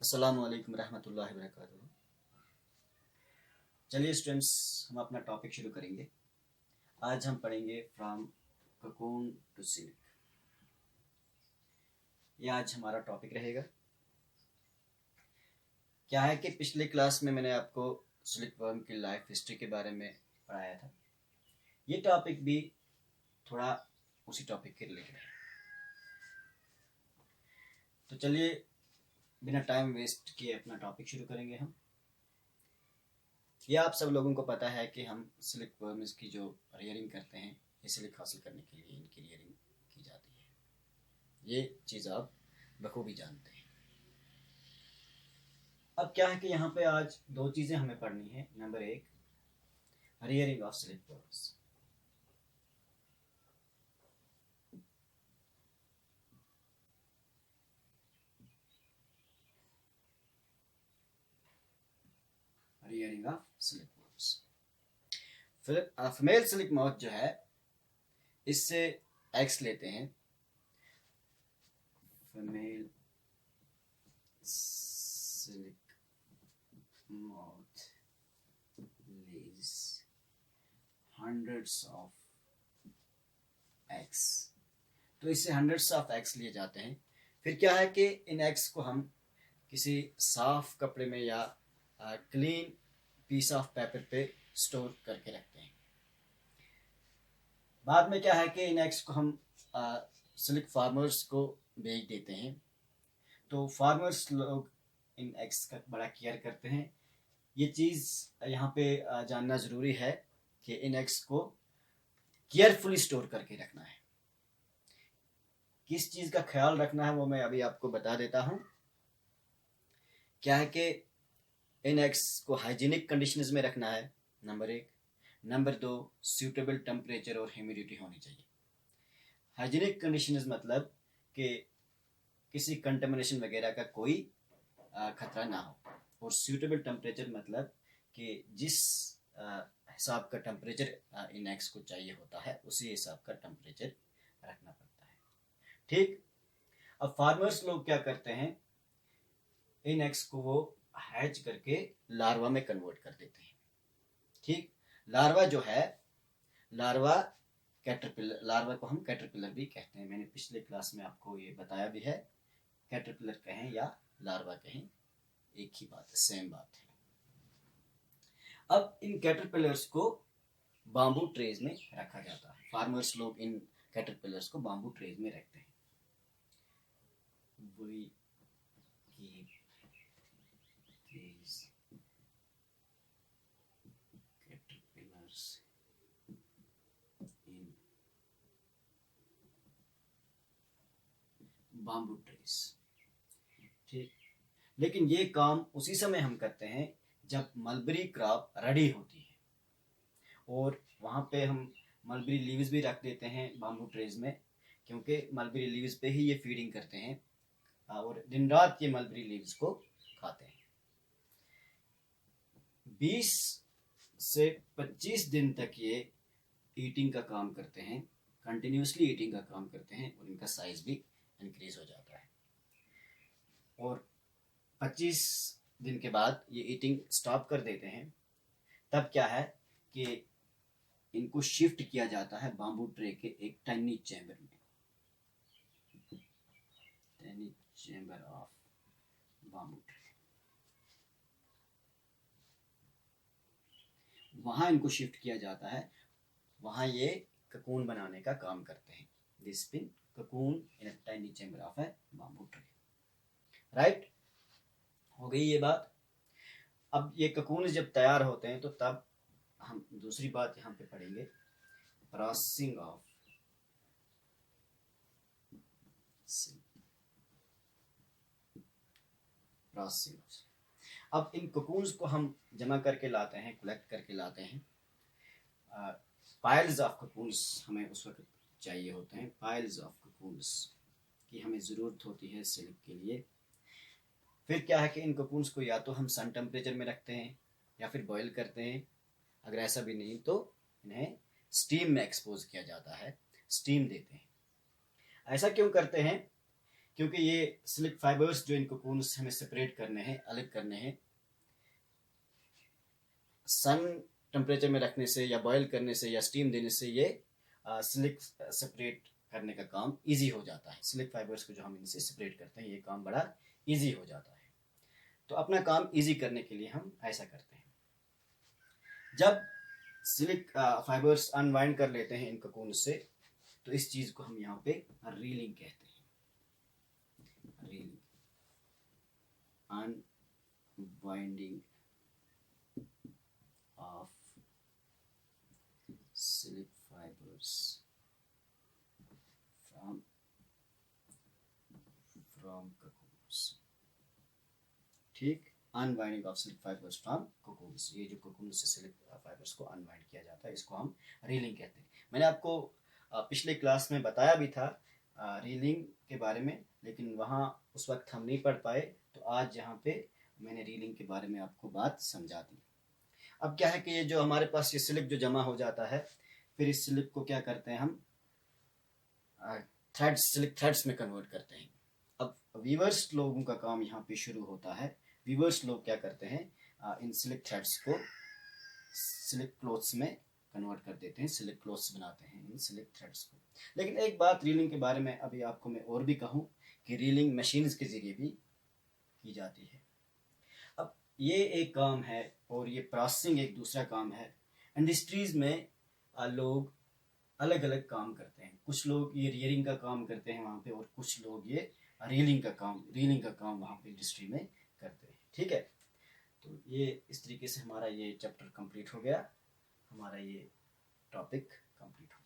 अस्सलाम वालेकुम रहमतुल्लाहि व बरकातुहू। चलिए स्टूडेंट्स, हम अपना टॉपिक शुरू करेंगे। आज हम पढ़ेंगे फ्रॉम ककून टू सिल्क। ये आज हमारा टॉपिक रहेगा। क्या है कि पिछले क्लास में मैंने आपको सिल्क वर्म की लाइफ हिस्ट्री के बारे में पढ़ाया था। ये टॉपिक भी थोड़ा उसी टॉपिक के रिलेटेड है। तो चलिए बिना टाइम वेस्ट किए अपना टॉपिक शुरू करेंगे हम। ये आप सब लोगों को पता है कि हम सिल्क वर्म्स की जो रेयरिंग करते हैं, ये सिल्क हासिल करने के लिए इनकी रेयरिंग की जाती है। ये चीज़ आप बखूबी जानते हैं। अब क्या है कि यहाँ पे आज दो चीज़ें हमें पढ़नी है। नंबर एक, rearing of silk worms. Rearing of silk worms. फिर फीमेल सिल्क मॉथ जो है, इससे एग्स लेते हैं। Female silk moth lays hundreds of eggs। तो इससे hundreds of eggs लिए जाते हैं। फिर क्या है कि इन eggs को हम किसी साफ कपड़े में या क्लीन पीस ऑफ पेपर पे स्टोर करके रखते हैं। बाद में क्या है कि इन eggs को हम सिल्क फार्मर्स को बेच देते हैं। तो फार्मर्स लोग इन eggs का बड़ा केयर करते हैं। ये चीज़ यहाँ पे जानना ज़रूरी है कि इन एग्स को केयरफुली स्टोर करके रखना है। किस चीज़ का ख्याल रखना है वो मैं अभी आपको बता देता हूँ। क्या है कि इन एग्स को हाइजीनिक कंडीशंस में रखना है, नंबर एक। नंबर दो, सूटेबल टेम्परेचर और ह्यूमिडिटी होनी चाहिए। हाइजीनिक कंडीशंस मतलब कि किसी कंटेमिनेशन वगैरह का कोई खतरा ना हो। और सूटेबल टेम्परेचर मतलब कि जिस हिसाब का टेम्परेचर इन एग्स को चाहिए होता है, उसी हिसाब का टेम्परेचर रखना पड़ता है। ठीक। अब फार्मर्स लोग क्या करते हैं, इन एग्स को वो हैच करके लार्वा में कन्वर्ट कर देते हैं। ठीक। लार्वा जो है, लार्वा कैटरपिलर, लार्वा को हम कैटरपिलर भी कहते हैं। मैंने पिछले क्लास में आपको ये बताया भी है। कैटरपिलर कहें या लार्वा कहें, एक ही बात है, सेम बात है। अब इन कैटरपिलर्स को बाम्बू ट्रेज में रखा जाता है। फार्मर्स लोग इन कैटरपिलर्स को बाम्बू ट्रेज में रखते हैं। We keep these caterpillars in bamboo trays। ठीक। लेकिन ये काम उसी समय हम करते हैं जब मलबरी क्रॉप रेडी होती है, और वहाँ पे हम मलबरी लीव्स भी रख देते हैं बाम्बू ट्रेज में, क्योंकि मलबरी लीव्स पे ही ये फीडिंग करते हैं और दिन रात ये मलबरी लीव्स को खाते हैं। 20 से 25 दिन तक ये ईटिंग का काम करते हैं, कंटिन्यूसली ईटिंग का काम करते हैं, और इनका साइज भी इंक्रीज हो जाता है। और 25 दिन के बाद ये ईटिंग स्टॉप कर देते हैं। तब क्या है कि इनको शिफ्ट किया जाता है बाम्बू ट्रे के एक टाइनी चैम्बर में। Tiny chamber of bamboo tray, वहां इनको शिफ्ट किया जाता है। वहां ये ककून बनाने का काम करते हैं। This spin cocoon in a tiny chamber of A bamboo tray. Right, हो गई ये बात। अब ये ककून जब तैयार होते हैं तो तब हम दूसरी बात यहाँ पे पढ़ेंगे, प्रोसेसिंग ऑफ प्रोसेसिंग। अब इन ककून्स को हम जमा करके लाते हैं, कलेक्ट करके लाते हैं। पाइल्स ऑफ ककून्स हमें उस वक्त चाहिए होते हैं। पाइल्स ऑफ ककून्स की हमें ज़रूरत होती है सिल्क के लिए। फिर क्या है कि इन ककून्स को या तो हम सन टेम्परेचर में रखते हैं या फिर बॉयल करते हैं। अगर ऐसा भी नहीं तो इन्हें स्टीम में एक्सपोज किया जाता है, स्टीम देते हैं। ऐसा क्यों करते हैं क्योंकि ये सिल्क फाइबर्स जो इन कोकून से हमें सेपरेट करने हैं, अलग करने हैं, सन टेम्परेचर में रखने से या बॉयल करने से या स्टीम देने से ये सिल्क सेपरेट करने का काम इजी हो जाता है। सिल्क फाइबर्स को जो हम इनसे सेपरेट करते हैं, ये काम बड़ा इजी हो जाता है। तो अपना काम इजी करने के लिए हम ऐसा करते हैं। जब सिल्क फाइबर्स अनवाइंड कर लेते हैं इन कोकून से, तो इस चीज को हम यहाँ पे रीलिंग कहते हैं। Reeling, unwinding of silk fibres from cocoons. ठीक, unwinding of silk fibres from cocoons. ये जो कोकून से सिल्क फाइबर्स को अनवाइंड किया जाता है, इसको हम रीलिंग कहते हैं। मैंने आपको पिछले क्लास में बताया भी था रीलिंग के बारे में, लेकिन वहाँ उस वक्त हम नहीं पढ़ पाए, तो आज यहाँ पे मैंने रीलिंग के बारे में आपको बात समझा दी। अब क्या है कि ये जो हमारे पास ये सिल्क जो जमा हो जाता है, फिर इस सिल्क को क्या करते हैं हम थ्रेड्स, सिल्क थ्रेड्स में कन्वर्ट करते हैं। अब वीवर्स लोगों का काम यहाँ पे शुरू होता है। वीवर्स लोग क्या करते हैं, इन सिल्क थ्रेड्स को सिल्क क्लॉथ्स में कन्वर्ट कर देते हैं, सिल्क क्लॉथ्स बनाते हैं इन सिल्क थ्रेड्स को। लेकिन एक बात रीलिंग के बारे में अभी आपको मैं और भी कहूँ कि रीलिंग मशीन्स के जरिए भी की जाती है। अब ये एक काम है और ये प्रोसेसिंग एक दूसरा काम है। इंडस्ट्रीज में लोग अलग अलग काम करते हैं। कुछ लोग ये रियरिंग का काम करते हैं वहाँ पे, और कुछ लोग ये रीलिंग का काम वहाँ पे इंडस्ट्री में करते हैं। ठीक है, तो ये इस तरीके से हमारा ये चैप्टर कंप्लीट हो गया, हमारा ये टॉपिक कंप्लीट हो गया।